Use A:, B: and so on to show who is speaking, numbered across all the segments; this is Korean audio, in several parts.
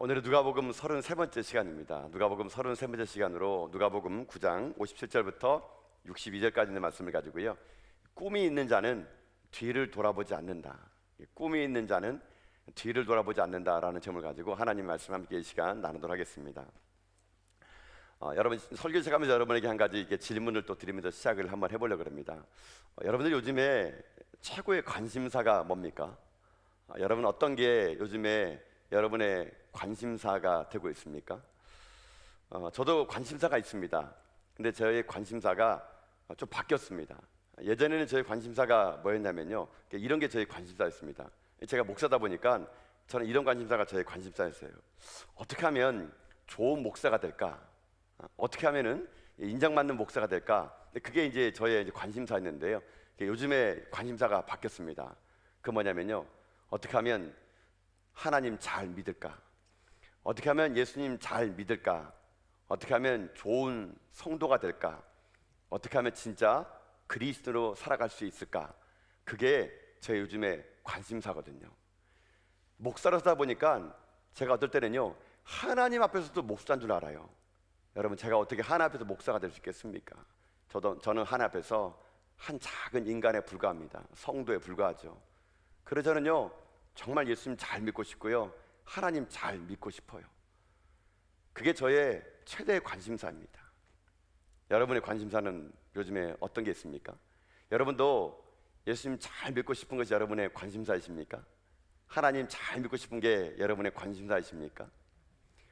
A: 오늘은 누가복음 33번째 시간입니다. 누가복음 33번째 시간으로 누가복음 9장 57절부터 62절까지 있는 말씀을 가지고요, 꿈이 있는 자는 뒤를 돌아보지 않는다, 꿈이 있는 자는 뒤를 돌아보지 않는다라는 제목을 가지고 하나님 말씀 함께 이 시간 나누도록 하겠습니다. 여러분, 설교 시작하면서 여러분에게 한 가지 질문을 또 드리면서 시작을 한번 해보려고 합니다. 여러분들 요즘에 최고의 관심사가 뭡니까? 여러분 어떤 게 요즘에 여러분의 관심사가 되고 있습니까? 저도 관심사가 있습니다. 근데 저의 관심사가 좀 바뀌었습니다. 예전에는 저의 관심사가 뭐였냐면요, 이런 게 저의 관심사였습니다. 제가 목사다 보니까 저는 이런 관심사가 저의 관심사였어요. 어떻게 하면 좋은 목사가 될까? 어떻게 하면은 인정받는 목사가 될까? 그게 이제 저의 관심사였는데요. 요즘에 관심사가 바뀌었습니다. 그 뭐냐면요, 어떻게 하면 하나님 잘 믿을까? 어떻게 하면 예수님 잘 믿을까? 어떻게 하면 좋은 성도가 될까? 어떻게 하면 진짜 그리스도로 살아갈 수 있을까? 그게 제 요즘의 관심사거든요. 목사로서 보니까 제가 어떨 때는요, 하나님 앞에서도 목사인 줄 알아요. 여러분, 제가 어떻게 하나님 앞에서 목사가 될 수 있겠습니까? 저는 하나님 앞에서 한 작은 인간에 불과합니다. 성도에 불과하죠. 그래서 저는요, 정말 예수님 잘 믿고 싶고요, 하나님 잘 믿고 싶어요. 그게 저의 최대의 관심사입니다. 여러분의 관심사는 요즘에 어떤 게 있습니까? 여러분도 예수님 잘 믿고 싶은 것이 여러분의 관심사이십니까? 하나님 잘 믿고 싶은 게 여러분의 관심사이십니까?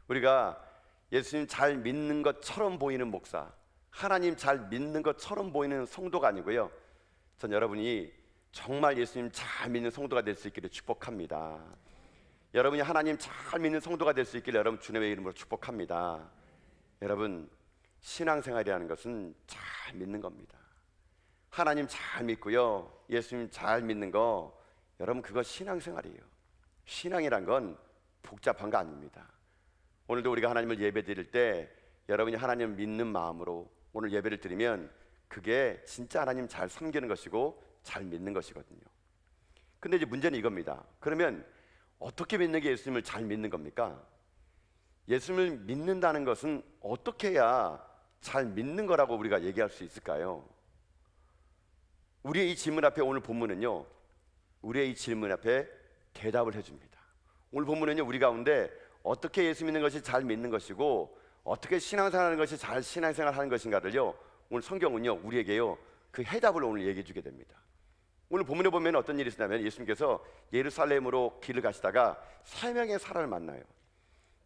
A: 우리가 예수님 잘 믿는 것처럼 보이는 목사, 하나님 잘 믿는 것처럼 보이는 성도가 아니고요, 전 여러분이 정말 예수님 잘 믿는 성도가 될 수 있기를 축복합니다. 여러분이 하나님 잘 믿는 성도가 될 수 있기를 여러분 주님의 이름으로 축복합니다. 여러분, 신앙생활이라는 것은 잘 믿는 겁니다. 하나님 잘 믿고요, 예수님 잘 믿는 거, 여러분 그거 신앙생활이에요. 신앙이란 건 복잡한 거 아닙니다. 오늘도 우리가 하나님을 예배 드릴 때 여러분이 하나님을 믿는 마음으로 오늘 예배를 드리면 그게 진짜 하나님 잘 섬기는 것이고 잘 믿는 것이거든요. 근데 이제 문제는 이겁니다. 그러면 어떻게 믿는 게 예수님을 잘 믿는 겁니까? 예수님을 믿는다는 것은 어떻게 해야 잘 믿는 거라고 우리가 얘기할 수 있을까요? 우리의 이 질문 앞에 오늘 본문은요, 우리의 이 질문 앞에 대답을 해줍니다. 오늘 본문은요, 우리 가운데 어떻게 예수 믿는 것이 잘 믿는 것이고 어떻게 신앙생활하는 것이 잘 신앙생활하는 것인가를요, 오늘 성경은요, 우리에게요, 그 해답을 오늘 얘기해 주게 됩니다. 오늘 본문에 보면 어떤 일이 있냐면, 예수님께서 예루살렘으로 길을 가시다가 3명의 사람을 만나요.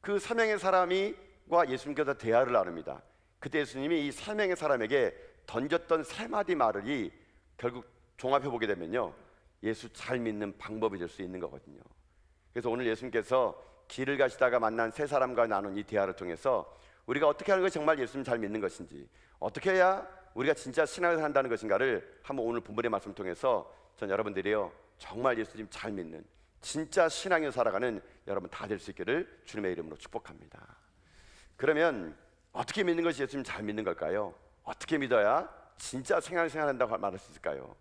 A: 그 3명의 사람과 예수님께서 대화를 나눕니다. 그때 예수님이 이 3명의 사람에게 던졌던 3마디 말이 결국 종합해 보게 되면요, 예수 잘 믿는 방법이 될 수 있는 거거든요. 그래서 오늘 예수님께서 길을 가시다가 만난 3사람과 나눈 이 대화를 통해서 우리가 어떻게 하는 것이 정말 예수님 잘 믿는 것인지, 어떻게 해야 우리가 진짜 신앙을 한다는 것인가를 한번 오늘 본문의 말씀을 통해서 전 여러분들이요, 정말 예수님 잘 믿는 진짜 신앙을 살아가는 여러분 다 될 수 있기를 주님의 이름으로 축복합니다. 그러면 어떻게 믿는 것이 예수님 잘 믿는 걸까요? 어떻게 믿어야 진짜 신앙생활한다고 말할 수 있을까요?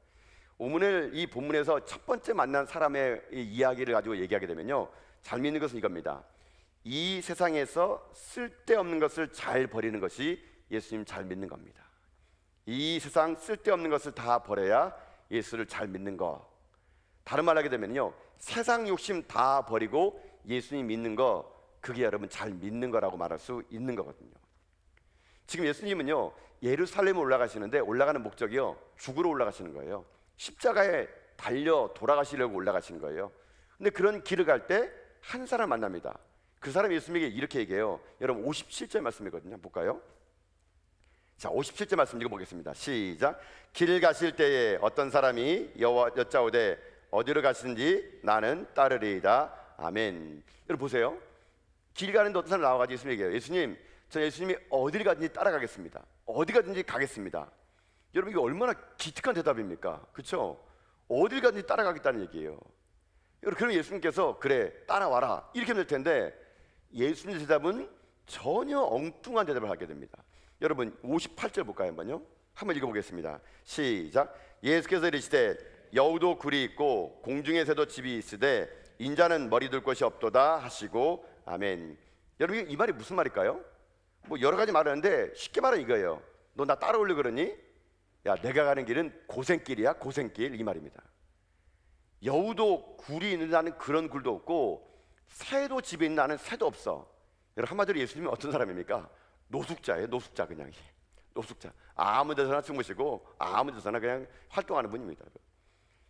A: 오늘 이 본문에서 첫 번째 만난 사람의 이 이야기를 가지고 얘기하게 되면요, 잘 믿는 것은 이겁니다. 이 세상에서 쓸데없는 것을 잘 버리는 것이 예수님 잘 믿는 겁니다. 이 세상 쓸데없는 것을 다 버려야 예수를 잘 믿는 거. 다른 말 하게 되면요, 세상 욕심 다 버리고 예수님 믿는 거, 그게 여러분 잘 믿는 거라고 말할 수 있는 거거든요. 지금 예수님은요, 예루살렘에 올라가시는데 올라가는 목적이요, 죽으러 올라가시는 거예요. 십자가에 달려 돌아가시려고 올라가신 거예요. 근데 그런 길을 갈 때 한 사람 만납니다. 그 사람이 예수님에게 이렇게 얘기해요. 여러분 57절 말씀이거든요. 볼까요? 자, 57절 말씀 읽어보겠습니다. 시작. 길 가실 때에 어떤 사람이 여짜오되 어디로 가시는지 나는 따르리이다. 아멘. 여러분 보세요. 길 가는데 어떤 사람이 나와가지고 예수님에게 얘기해요. 예수님, 저 예수님이 어디를 가든지 따라가겠습니다. 어디 가든지 가겠습니다. 여러분 이게 얼마나 기특한 대답입니까? 그렇죠? 어딜 가든지 따라가겠다는 얘기예요. 여러분, 그럼 예수님께서 그래 따라와라 이렇게 될 텐데, 예수님의 대답은 전혀 엉뚱한 대답을 하게 됩니다. 여러분 58절 볼까요? 한번 읽어보겠습니다. 시작. 예수께서 이르시되 여우도 굴이 있고 공중에 새도 집이 있으되 인자는 머리 둘 곳이 없도다 하시고 아멘. 여러분 이 말이 무슨 말일까요? 뭐 여러 가지 말하는데 쉽게 말하면 이거예요. 너 나 따라오려 그러니? 야, 내가 가는 길은 고생길이야, 고생길, 이 말입니다. 여우도 굴이 있는 나는 그런 굴도 없고 새도 집에 있는 나는 새도 없어. 여러분 한마디로 예수님은 어떤 사람입니까? 노숙자예요. 노숙자. 그냥 노숙자. 아무 데서나 주무시고 아무 데서나 그냥 활동하는 분입니다.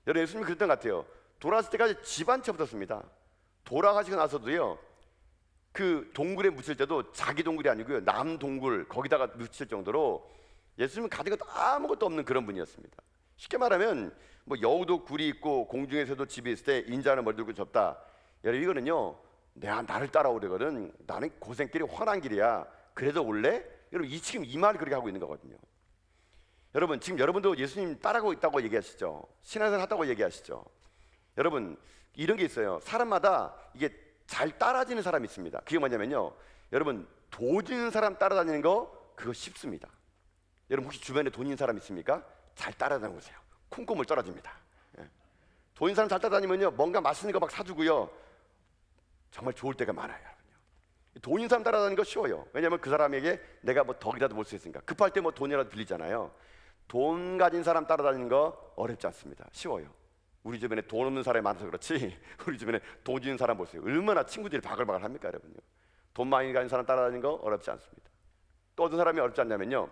A: 여러분 예수님이 그랬던 것 같아요. 돌아왔을 때까지 집 한 채 없었습니다. 돌아가시고 나서도요, 그 동굴에 묻힐 때도 자기 동굴이 아니고요, 남 동굴 거기다가 묻힐 정도로 예수님은 가진 것 아무것도 없는 그런 분이었습니다. 쉽게 말하면 뭐 여우도 굴이 있고 공중에서도 집이 있을 때 인자는 머리 들고 접다. 여러분 이거는요, 내가 나를 따라오려거든, 나는 고생길이 훤한 길이야, 그래도 올래? 여러분 지금 이 말을 그렇게 하고 있는 거거든요. 여러분 지금 여러분도 예수님 따라가고 있다고 얘기하시죠. 신앙생활 하다고 얘기하시죠. 여러분 이런 게 있어요. 사람마다 이게 잘 따라지는 사람이 있습니다. 그게 뭐냐면요, 여러분 돈 있는 사람 따라다니는 거 그거 쉽습니다. 여러분 혹시 주변에 돈 있는 사람 있습니까? 잘 따라다니고 보세요. 콩고물 떨어집니다. 예. 돈 있는 사람 잘 따라다니면요, 뭔가 맛있는 거 막 사주고요, 정말 좋을 때가 많아요. 여러분요. 돈 있는 사람 따라다니는 거 쉬워요. 왜냐하면 그 사람에게 내가 뭐 덕이라도 볼 수 있으니까. 급할 때 뭐 돈이라도 빌리잖아요. 돈 가진 사람 따라다니는 거 어렵지 않습니다. 쉬워요. 우리 주변에 돈 없는 사람이 많아서 그렇지 우리 주변에 돈 있는 사람 보세요. 얼마나 친구들이 바글바글 합니까 여러분요. 돈 많이 가진 사람 따라다니는 거 어렵지 않습니다. 또 어떤 사람이 어렵지 않냐면요,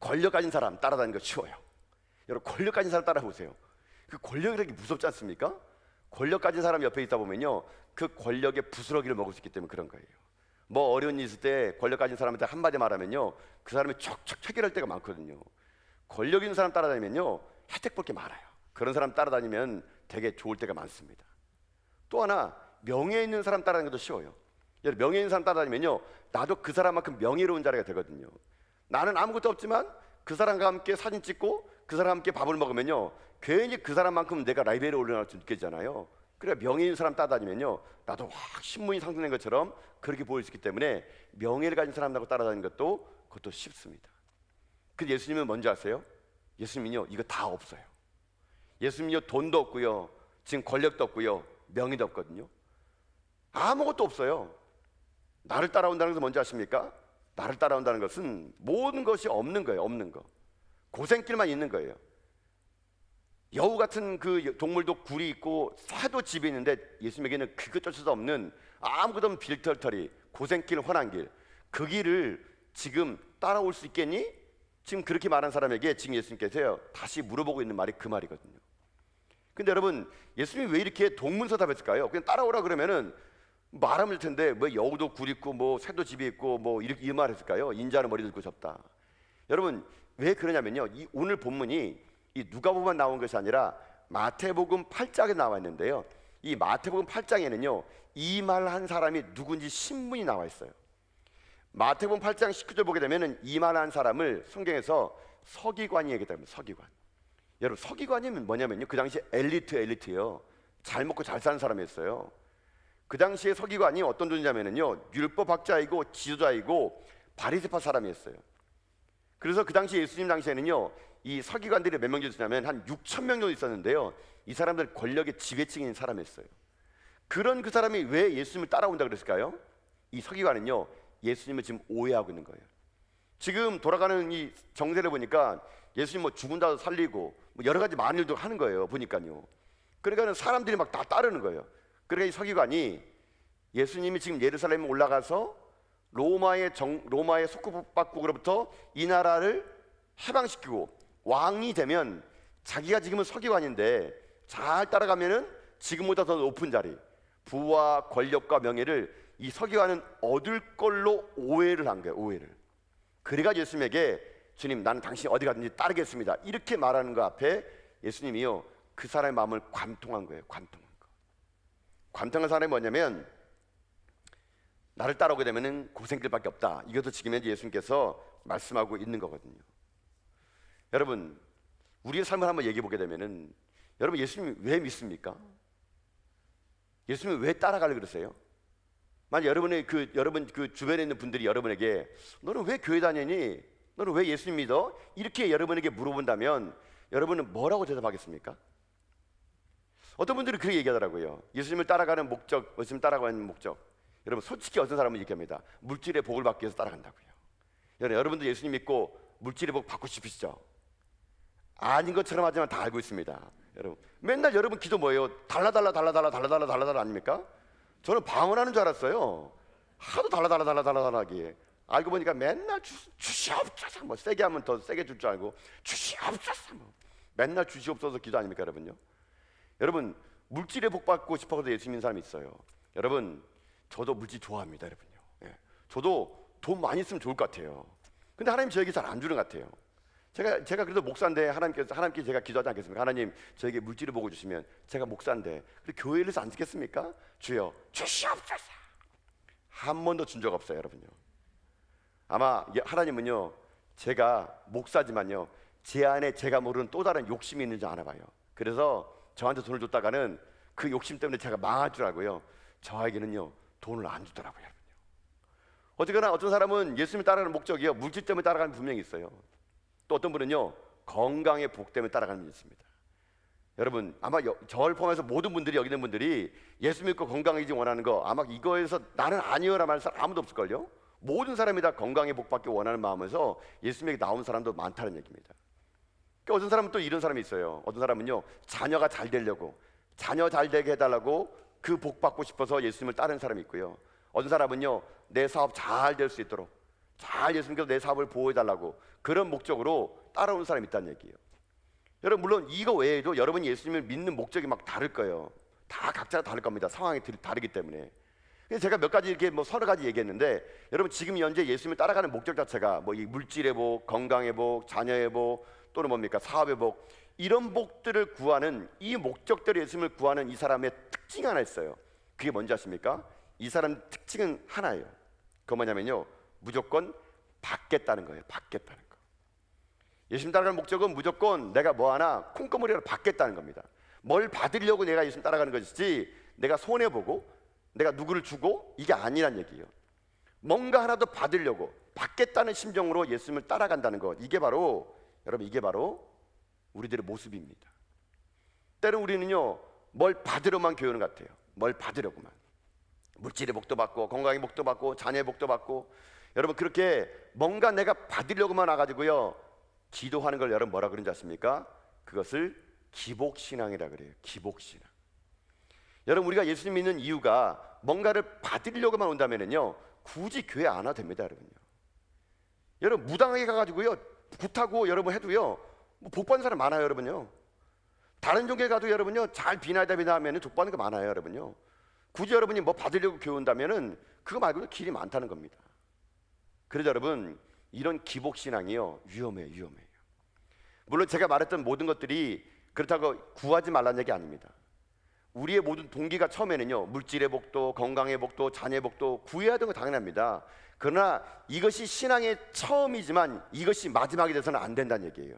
A: 권력 가진 사람 따라다니는 거 쉬워요. 여러분 권력 가진 사람 따라보세요. 그 권력이 그렇게 무섭지 않습니까? 권력 가진 사람 옆에 있다 보면요, 그 권력의 부스러기를 먹을 수 있기 때문에 그런 거예요. 뭐 어려운 일 있을 때 권력 가진 사람한테 한마디 말하면요, 그 사람이 척척 해결할 때가 많거든요. 권력 있는 사람 따라다니면요, 혜택 볼 게 많아요. 그런 사람 따라다니면 되게 좋을 때가 많습니다. 또 하나, 명예 있는 사람 따라다니는 것도 쉬워요. 명예 있는 사람 따라다니면요, 나도 그 사람만큼 명예로운 자리가 되거든요. 나는 아무것도 없지만 그 사람과 함께 사진 찍고 그 사람과 함께 밥을 먹으면요, 괜히 그 사람만큼 내가 라이벨에 올려놓을 수 있겠잖아요. 그래 명예 있는 사람 따라다니면요, 나도 확 신분이 상승된 것처럼 그렇게 보일 수 있기 때문에 명예를 가진 사람하고 따라다니는 것도 그것도 쉽습니다. 근데 예수님은 뭔지 아세요? 예수님은요, 이거 다 없어요. 예수님은요, 돈도 없고요, 지금 권력도 없고요, 명예도 없거든요. 아무것도 없어요. 나를 따라온다는 것은 뭔지 아십니까? 나를 따라온다는 것은 모든 것이 없는 거예요. 없는 거. 고생길만 있는 거예요. 여우 같은 그 동물도 굴이 있고 새도 집이 있는데 예수님에게는 그것조차도 없는 아무것도 없는 빌털터리, 고생길, 훤한 길, 그 길을 지금 따라올 수 있겠니? 지금 그렇게 말한 사람에게 지금 예수님께서요, 다시 물어보고 있는 말이 그 말이거든요. 근데 여러분 예수님이 왜 이렇게 동문서답했을까요? 그냥 따라오라 그러면은 말하면 될 텐데 뭐 여우도 굴 있고 뭐 새도 집이 있고 뭐 이렇게 이 말했을까요? 인자는 머리 들고 접다. 여러분 왜 그러냐면요, 이 오늘 본문이 이 누가복음만 나온 것이 아니라 마태복음 8장에 나와 있는데요, 이 마태복음 8장에는요 이 말 한 사람이 누군지 신문이 나와 있어요. 마태복음 8장 19절 보게 되면은 이 말 한 사람을 성경에서 서기관이 얘기했다 합니다. 서기관. 여러분 서기관이면 뭐냐면요, 그 당시 엘리트예요. 잘 먹고 잘 사는 사람이었어요. 그 당시에 서기관이 어떤 존재냐면요, 율법학자이고 지도자이고 바리새파 사람이었어요. 그래서 그 당시 예수님 당시에는요, 이 서기관들이 몇 명 있었냐면 한 6천 명 정도 있었는데요, 이 사람들 권력의 지배층인 사람이었어요. 그런 그 사람이 왜 예수님을 따라온다 그랬을까요? 이 서기관은요, 예수님을 지금 오해하고 있는 거예요. 지금 돌아가는 이 정세를 보니까 예수님 뭐 죽은다도 살리고 뭐 여러 가지 많은 일도 하는 거예요. 보니까요. 그러니까 사람들이 막 다 따르는 거예요. 그러니까 이 서기관이 예수님이 지금 예루살렘에 올라가서 로마의 속국박국으로부터 이 나라를 해방시키고 왕이 되면 자기가 지금은 서기관인데 잘 따라가면은 지금보다 더 높은 자리, 부와 권력과 명예를 이 서기관은 얻을 걸로 오해를 한 거예요. 오해를. 그래가지고 예수님에게 주님 나는 당신이 어디 가든지 따르겠습니다 이렇게 말하는 거 앞에 예수님이요, 그 사람의 마음을 관통한 거예요. 관통한 사람이 뭐냐면 나를 따라오게 되면은 고생길밖에 없다. 이것도 지금 현재 예수님께서 말씀하고 있는 거거든요. 여러분 우리의 삶을 한번 얘기해 보게 되면은 여러분 예수님 왜 믿습니까? 예수님 왜 따라가려고 그러세요? 만약 여러분 그 주변에 있는 분들이 여러분에게 너는 왜 교회 다니니? 너는 왜 예수님 믿어? 이렇게 여러분에게 물어본다면 여러분은 뭐라고 대답하겠습니까? 어떤 분들은 그렇게 얘기하더라고요. 예수님을 따라가는 목적, 예수님 따라가는 목적, 여러분 솔직히 어떤 사람은 얘기합니다. 물질의 복을 받기 위해서 따라간다고요. 여러분도 예수님 믿고 물질의 복 받고 싶으시죠? 아닌 것처럼 하지만 다 알고 있습니다. 여러분 맨날 여러분 기도 뭐예요? 달라달라 아닙니까? 저는 방언하는 줄 알았어요. 하도 달라하기에 알고 보니까 맨날 주시옵소서 뭐 세게 하면 더 세게 줄 줄 알고 주시옵소서 뭐 맨날 주시옵소서 기도 아닙니까 여러분요? 여러분 물질의 복 받고 싶어서 예수 믿는 사람이 있어요. 여러분 저도 물질 좋아합니다 여러분요. 예. 저도 돈 많이 쓰면 좋을 것 같아요. 근데 하나님 저에게 잘 안 주는 것 같아요. 제가 그래도 목사인데 하나님께 제가 기도하지 않겠습니까? 하나님 저에게 물질을 보고 주시면 제가 목사인데 그래 교회에서 안 주겠습니까? 주여 주시옵소서. 한 번도 준 적 없어요 여러분요. 아마 하나님은요 제가 목사지만요 제 안에 제가 모르는 또 다른 욕심이 있는지 아나 봐요. 그래서 저한테 돈을 줬다가는 그 욕심 때문에 제가 망할 줄 알고요 저에게는요 돈을 안 주더라고요 여러분요. 어쨌거나 어떤 사람은 예수님을 따라가는 목적이요 물질 때문에 따라가는 분명히 있어요. 또 어떤 분은요 건강의 복 때문에 따라가는 분이 있습니다. 여러분 아마 저를 포함해서 모든 분들이 여기 있는 분들이 예수 믿고 건강해지기 원하는 거 아마 이거에서 나는 아니요라 말할 사람 아무도 없을걸요. 모든 사람이 다 건강의 복 받기 원하는 마음에서 예수님에게 나온 사람도 많다는 얘기입니다. 그러니까 어떤 사람은 또 이런 사람이 있어요. 어떤 사람은요 자녀가 잘 되려고 자녀 잘 되게 해달라고 그 복 받고 싶어서 예수님을 따르는 사람이 있고요. 어떤 사람은요 내 사업 잘 될 수 있도록 잘 예수님께서 내 사업을 보호해달라고 그런 목적으로 따라오는 사람이 있다는 얘기예요. 여러분 물론 이거 외에도 여러분이 예수님을 믿는 목적이 막 다를 거예요. 다 각자 다를 겁니다. 상황이 다르기 때문에. 그래서 제가 몇 가지 이렇게 뭐 서너 가지 얘기했는데 여러분 지금 현재 예수님을 따라가는 목적 자체가 뭐 이 물질의 복, 건강의 복, 자녀의 복 또는 뭡니까 사업의 복 이런 복들을 구하는 이 목적대로 예수님을 구하는 이 사람의 특징이 하나 있어요. 그게 뭔지 아십니까? 이 사람 특징은 하나예요. 그건 뭐냐면요 무조건 받겠다는 거예요. 받겠다는 거. 예수님 따라가는 목적은 무조건 내가 뭐 하나 콩고물이라도 받겠다는 겁니다. 뭘 받으려고 내가 예수님 따라가는 것이지 내가 손해보고 내가 누구를 주고 이게 아니란 얘기예요. 뭔가 하나도 받으려고 받겠다는 심정으로 예수님을 따라간다는 것 이게 바로 여러분 이게 바로 우리들의 모습입니다. 때로 우리는요 뭘 받으려만 교회는 같아요. 뭘 받으려고만 물질의 복도 받고 건강의 복도 받고 자녀의 복도 받고 여러분 그렇게 뭔가 내가 받으려고만 와가지고요 기도하는 걸 여러분 뭐라 그런지 아십니까? 그것을 기복신앙이라 그래요. 기복신앙. 여러분 우리가 예수님 믿는 이유가 뭔가를 받으려고만 온다면요 굳이 교회 안 와도 됩니다 여러분요. 여러분 무당하게 가가지고요 굿하고 여러분 해도요 뭐 복 받는 사람 많아요 여러분요. 다른 종교에 가도 여러분요 잘 비나다 하면 복 받는 거 많아요 여러분요. 굳이 여러분이 뭐 받으려고 교회 온다면은 그거 말고도 길이 많다는 겁니다. 그래서 여러분 이런 기복신앙이요 위험해요. 물론 제가 말했던 모든 것들이 그렇다고 구하지 말라는 얘기 아닙니다. 우리의 모든 동기가 처음에는요 물질의 복도 건강의 복도 자녀의 복도 구해야 되는 거 당연합니다. 그러나 이것이 신앙의 처음이지만 이것이 마지막이 돼서는 안 된다는 얘기예요.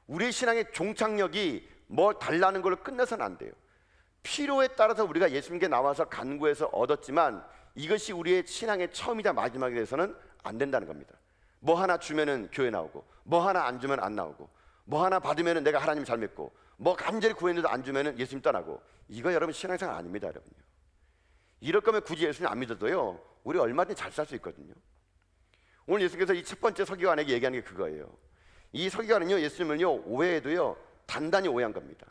A: 우리의 신앙의 종착역이 뭘 달라는 걸로 끝내서는 안 돼요. 필요에 따라서 우리가 예수님께 나와서 간구해서 얻었지만 이것이 우리의 신앙의 처음이자 마지막이 돼서는 안 된다는 겁니다. 뭐 하나 주면은 교회 나오고 뭐 하나 안 주면 안 나오고 뭐 하나 받으면은 내가 하나님 잘 믿고 뭐 간절히 구했는데도 안 주면은 예수님 떠나고 이거 여러분 신앙생활 아닙니다 여러분요. 이럴 거면 굳이 예수님 안 믿어도요 우리 얼마든지 잘 살 수 있거든요. 오늘 예수님께서 이 첫 번째 서기관에게 얘기하는 게 그거예요. 이 서기관은요 예수님을요 오해해도요 단단히 오해한 겁니다.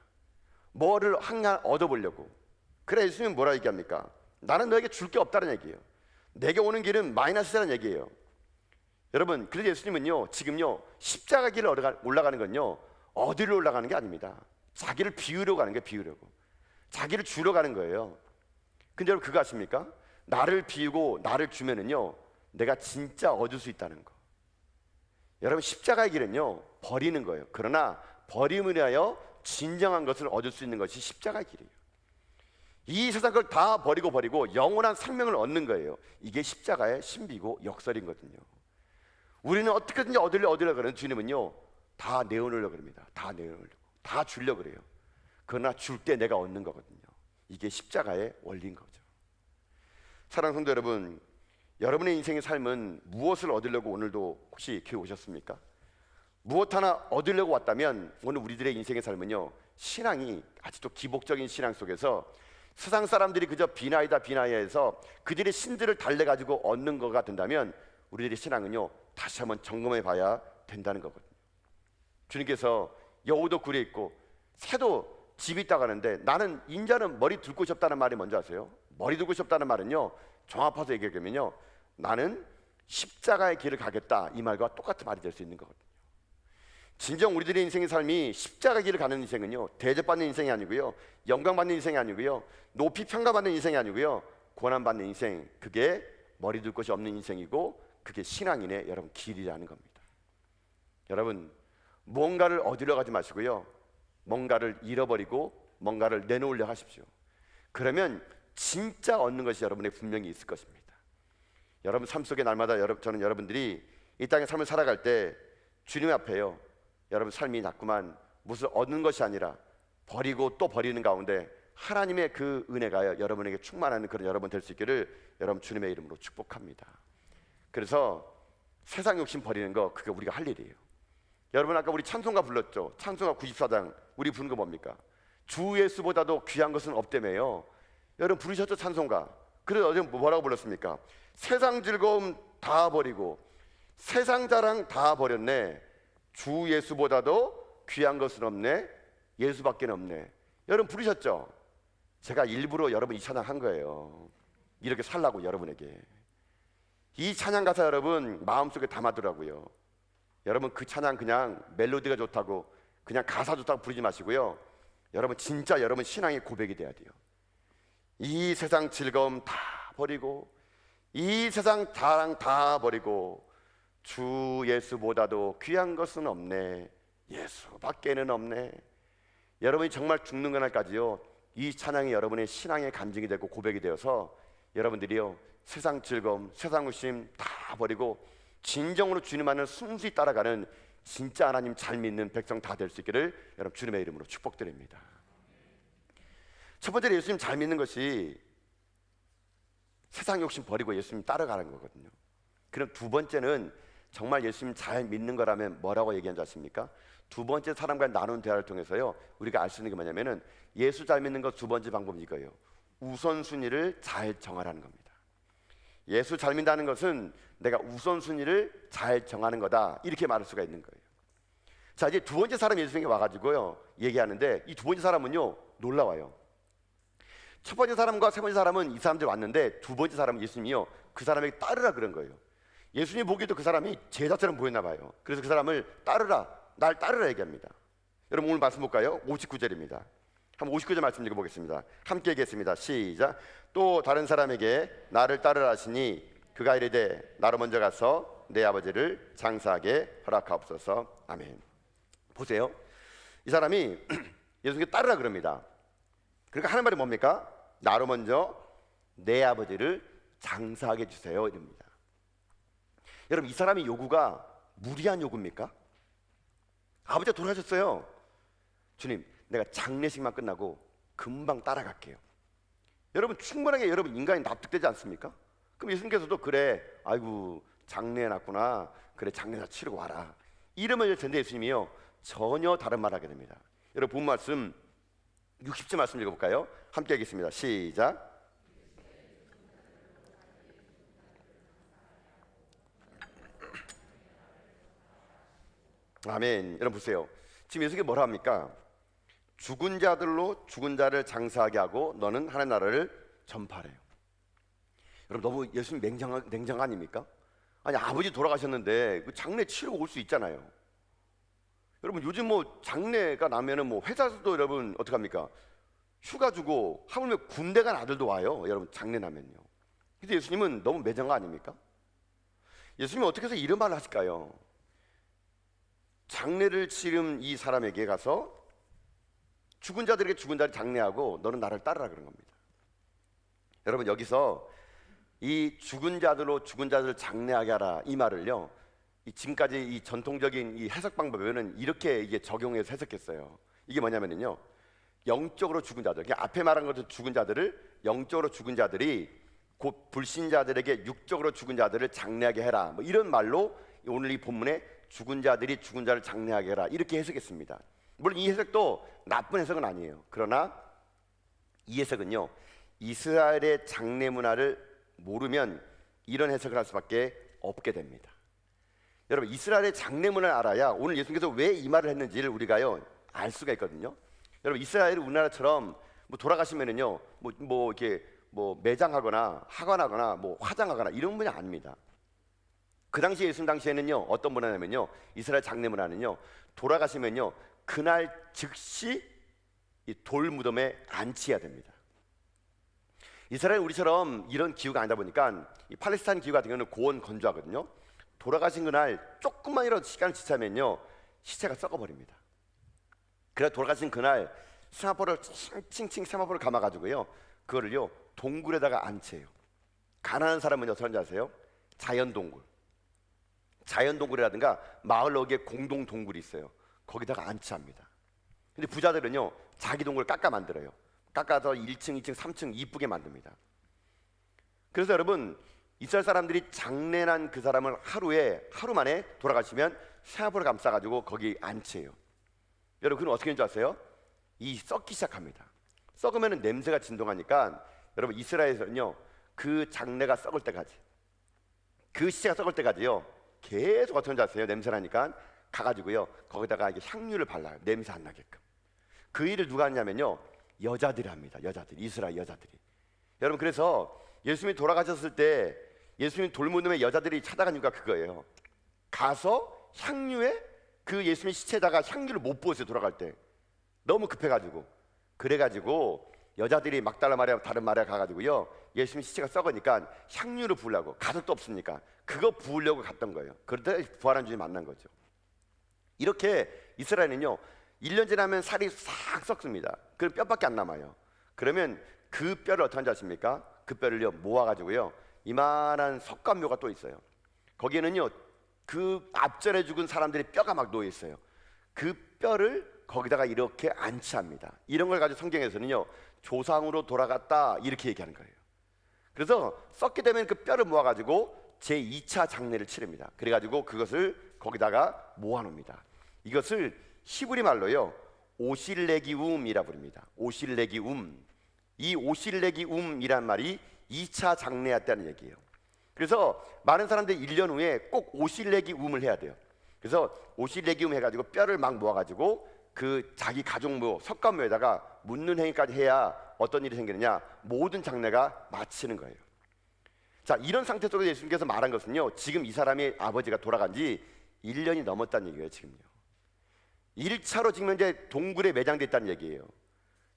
A: 뭐를 항상 얻어보려고. 그래 예수님은 뭐라 얘기합니까? 나는 너에게 줄 게 없다는 얘기예요. 내게 오는 길은 마이너스라는 얘기예요. 여러분 그래서 예수님은요 지금요 십자가 길을 올라가는 건요 어디로 올라가는 게 아닙니다. 자기를 비우려고 가는 게 비우려고 자기를 주러 가는 거예요. 근데 여러분 그거 아십니까? 나를 비우고 나를 주면은요 내가 진짜 얻을 수 있다는 거. 여러분 십자가의 길은요 버리는 거예요. 그러나 버림을 위하여 진정한 것을 얻을 수 있는 것이 십자가의 길이에요. 이 세상 걸 다 버리고 영원한 생명을 얻는 거예요. 이게 십자가의 신비고 역설이거든요. 우리는 어떻게든지 얻으려고 그러는 주님은요 다 내어놓으려고 그럽니다. 다 내어놓으려고 다 주려고 그래요. 그러나 줄 때 내가 얻는 거거든요. 이게 십자가의 원리인 거죠. 사랑하는 성도 여러분, 여러분의 인생의 삶은 무엇을 얻으려고 오늘도 혹시 교회 오셨습니까? 무엇 하나 얻으려고 왔다면 오늘 우리들의 인생의 삶은요 신앙이 아직도 기복적인 신앙 속에서 세상 사람들이 그저 비나이다 비나이해서 그들의 신들을 달래가지고 얻는 거가 된다면 우리들의 신앙은요 다시 한번 점검해 봐야 된다는 거거든요. 주님께서 여우도 굴에 있고 새도 집이 있다고 하는데 나는 인자는 머리 둘 곳이 없다는 말이 뭔지 아세요? 머리 둘 곳이 없다는 말은요 종합해서 얘기하면요 나는 십자가의 길을 가겠다 이 말과 똑같은 말이 될 수 있는 거거든요. 진정 우리들의 인생의 삶이 십자가 길을 가는 인생은요 대접받는 인생이 아니고요 영광받는 인생이 아니고요 높이 평가받는 인생이 아니고요 고난받는 인생, 그게 머리 둘 곳이 없는 인생이고 그게 신앙인의 여러분 길이라는 겁니다. 여러분 뭔가를 얻으려 가지 마시고요 뭔가를 잃어버리고 뭔가를 내놓으려 하십시오. 그러면 진짜 얻는 것이 여러분의 분명히 있을 것입니다. 여러분 삶 속에 날마다 저는 여러분들이 이 땅의 삶을 살아갈 때 주님 앞에요 여러분 삶이 자꾸만 무슨 얻는 것이 아니라 버리고 또 버리는 가운데 하나님의 그 은혜가 여러분에게 충만하는 그런 여러분 될 수 있기를 여러분 주님의 이름으로 축복합니다. 그래서 세상 욕심 버리는 거 그게 우리가 할 일이에요. 여러분 아까 우리 찬송가 불렀죠. 찬송가 94장 우리 부른 거 뭡니까? 주 예수보다도 귀한 것은 없다며요. 여러분 부르셨죠 찬송가. 그래서 어제 뭐라고 불렀습니까? 세상 즐거움 다 버리고 세상 자랑 다 버렸네. 주 예수보다도 귀한 것은 없네. 예수밖에 없네. 여러분 부르셨죠? 제가 일부러 여러분 이 찬양 한 거예요. 이렇게 살라고 여러분에게. 이 찬양 가사 여러분 마음속에 담아두라고요. 여러분 그 찬양 그냥 멜로디가 좋다고 그냥 가사 좋다고 부르지 마시고요. 여러분 진짜 여러분 신앙의 고백이 돼야 돼요. 이 세상 즐거움 다 버리고 이 세상 자랑 다 버리고 주 예수보다도 귀한 것은 없네. 예수밖에는 없네. 여러분이 정말 죽는 그날까지요 이 찬양이 여러분의 신앙의 간증이 되고 고백이 되어서 여러분들이요 세상 즐거움 세상 욕심 다 버리고 진정으로 주님만을 순수히 따라가는 진짜 하나님 잘 믿는 백성 다 될 수 있기를 여러분 주님의 이름으로 축복드립니다. 첫 번째로 예수님 잘 믿는 것이 세상 욕심 버리고 예수님 따라가는 거거든요. 그럼 두 번째는 정말 예수님 잘 믿는 거라면 뭐라고 얘기한 줄 아십니까? 두 번째 사람과 나눈 대화를 통해서요 우리가 알 수 있는 게 뭐냐면은 예수 잘 믿는 것 두 번째 방법이 이거예요. 우선순위를 잘 정하라는 겁니다. 예수 잘 믿는다는 것은 내가 우선순위를 잘 정하는 거다 이렇게 말할 수가 있는 거예요. 자 이제 두 번째 사람 예수님께 와가지고요 얘기하는데 이 두 번째 사람은요 놀라워요. 첫 번째 사람과 세 번째 사람은 이 사람들이 왔는데 두 번째 사람은 예수님이요 그 사람에게 따르라 그런 거예요. 예수님 보기에도 그 사람이 제자처럼 보였나 봐요. 그래서 그 사람을 따르라 날 따르라 얘기합니다. 여러분 오늘 말씀 볼까요? 59절입니다. 한번 59절 말씀 읽어보겠습니다. 함께 얘기했습니다. 시작. 또 다른 사람에게 나를 따르라 하시니 그가 이르되 나로 먼저 가서 내 아버지를 장사하게 허락하옵소서. 아멘. 보세요. 이 사람이 예수님께 따르라 그럽니다. 그러니까 하는 말이 뭡니까? 나로 먼저 내 아버지를 장사하게 해주세요 이럽니다. 여러분 이 사람의 요구가 무리한 요구입니까? 아버지가 돌아가셨어요. 주님 내가 장례식만 끝나고 금방 따라갈게요. 여러분 충분하게 여러분 인간이 납득되지 않습니까? 그럼 예수님께서도 그래 아이고 장례 났구나 그래 장례나 치르고 와라 이러면 전대 예수님이요 전혀 다른 말 하게 됩니다. 여러분 본 말씀 60절 말씀 읽어볼까요? 함께 하겠습니다. 시작. 아멘. 여러분 보세요. 지금 예수님이 뭐라 합니까? 죽은 자들로 죽은 자를 장사하게 하고 너는 하나님 나라를 전파래요. 여러분 너무 예수님 냉정 아닙니까? 아니 아버지 돌아가셨는데 그 장례 치르고 올 수 있잖아요. 여러분 요즘 뭐 장례가 나면은 뭐 회사에서도 여러분 어떡합니까? 휴가 주고 하물며 군대 간 아들도 와요. 여러분 장례 나면요. 근데 예수님은 너무 매정가 아닙니까? 예수님이 어떻게 해서 이런 말을 하실까요? 장례를 치른 이 사람에게 가서 죽은 자들에게 죽은 자를 장례하고 너는 나를 따르라 그런 겁니다. 여러분 여기서 이 죽은 자들로 죽은 자들을 장례하게 하라 이 말을요 이 지금까지 이 전통적인 이 해석 방법에는 이렇게 이게 적용해서 해석했어요. 이게 뭐냐면요 영적으로 죽은 자들, 그러니까 앞에 말한 것처럼 죽은 자들을 영적으로 죽은 자들이 곧 불신자들에게 육적으로 죽은 자들을 장례하게 해라 뭐 이런 말로 오늘 이 본문에 죽은 자들이 죽은 자를 장례하게 해라 이렇게 해석했습니다. 물론 이 해석도 나쁜 해석은 아니에요. 그러나 이 해석은요 이스라엘의 장례 문화를 모르면 이런 해석을 할 수밖에 없게 됩니다. 여러분, 이스라엘의 장례 문화를 알아야 오늘 예수님께서 왜 이 말을 했는지를 우리가요 알 수가 있거든요. 여러분, 이스라엘이 우리나라처럼 뭐 돌아가시면은요 이렇게 매장하거나 하관하거나 화장하거나 이런 분이 아닙니다. 그 당시 예수님 당시에는요 어떤 문화냐면요, 이스라엘 장례 문화는요, 돌아가시면요 그날 즉시 이 돌무덤에 안치해야 됩니다. 이스라엘 우리처럼 이런 기후가 아니다 보니까 이 팔레스타인 기후 같은 경우는 고온 건조하거든요. 돌아가신 그날 조금만이라도 시간을 지체하면요 시체가 썩어버립니다. 그래서 돌아가신 그날 세마포를 칭칭 세마포를 감아가지고요 그거를요 동굴에다가 안치해요. 가난한 사람은 어떻게 하는지 아세요? 자연동굴, 자연동굴이라든가 마을 어귀에 공동 동굴이 있어요. 거기다가 안치합니다. 근데 부자들은요 자기 동굴을 깎아 만들어요. 깎아서 1층, 2층, 3층 이쁘게 만듭니다. 그래서 여러분, 이스라엘 사람들이 장례난 그 사람을 하루 만에 돌아가시면 세마포를 감싸가지고 거기 안치해요. 여러분, 그건 어떻게 하는 줄 아세요? 이 썩기 시작합니다. 썩으면 냄새가 진동하니까 여러분, 이스라엘에서는요 그 장례가 썩을 때까지, 그 시체가 썩을 때까지요 계속 어떻게 하는지 아세요? 냄새나니까 가가지고요 거기다가 이게 향유를 발라요. 냄새 안 나게끔. 그 일을 누가 하냐면요 여자들이 합니다. 여자들이, 이스라엘 여자들이. 여러분, 그래서 예수님이 돌아가셨을 때 예수님 돌무덤에 여자들이 찾아간 이유가 그거예요. 가서 향유에 그 예수님 시체에다가 향유를 못 부었어요. 돌아갈 때 너무 급해가지고. 그래가지고 여자들이 막달라 마리아, 다른 마리아 가가지고요 예수님 시체가 썩으니까 향유를 부으려고, 가족도 없으니까 그거 부으려고 갔던 거예요. 그러다 부활한 주님 만난 거죠. 이렇게 이스라엘은요 1년 지나면 살이 싹 썩습니다. 그럼 뼈밖에 안 남아요. 그러면 그 뼈를 어떻게 하는지 아십니까? 그 뼈를요 모아가지고요 이만한 석관묘가 또 있어요. 거기에는요 그 앞전에 죽은 사람들의 뼈가 막 놓여 있어요. 그 뼈를 거기다가 이렇게 안치합니다. 이런 걸 가지고 성경에서는요 조상으로 돌아갔다 이렇게 얘기하는 거예요. 그래서 썩게 되면 그 뼈를 모아가지고 제2차 장례를 치릅니다. 그래가지고 그것을 거기다가 모아놓습니다. 이것을 히브리 말로요 오실레기움이라 부릅니다. 오실레기움. 이 오실레기움이란 말이 2차 장례했다는 얘기예요. 그래서 많은 사람들이 1년 후에 꼭 오실레기움을 해야 돼요. 그래서 오실레기움 해가지고 뼈를 막 모아가지고 그 자기 가족묘, 석관묘에다가 묻는 행위까지 해야 어떤 일이 생기느냐, 모든 장례가 마치는 거예요. 자, 이런 상태 속에서 예수님께서 말한 것은요 지금 이 사람의 아버지가 돌아간 지 1년이 넘었다는 얘기예요. 지금요 1차로 지금 현재 동굴에 매장돼 있다는 얘기예요.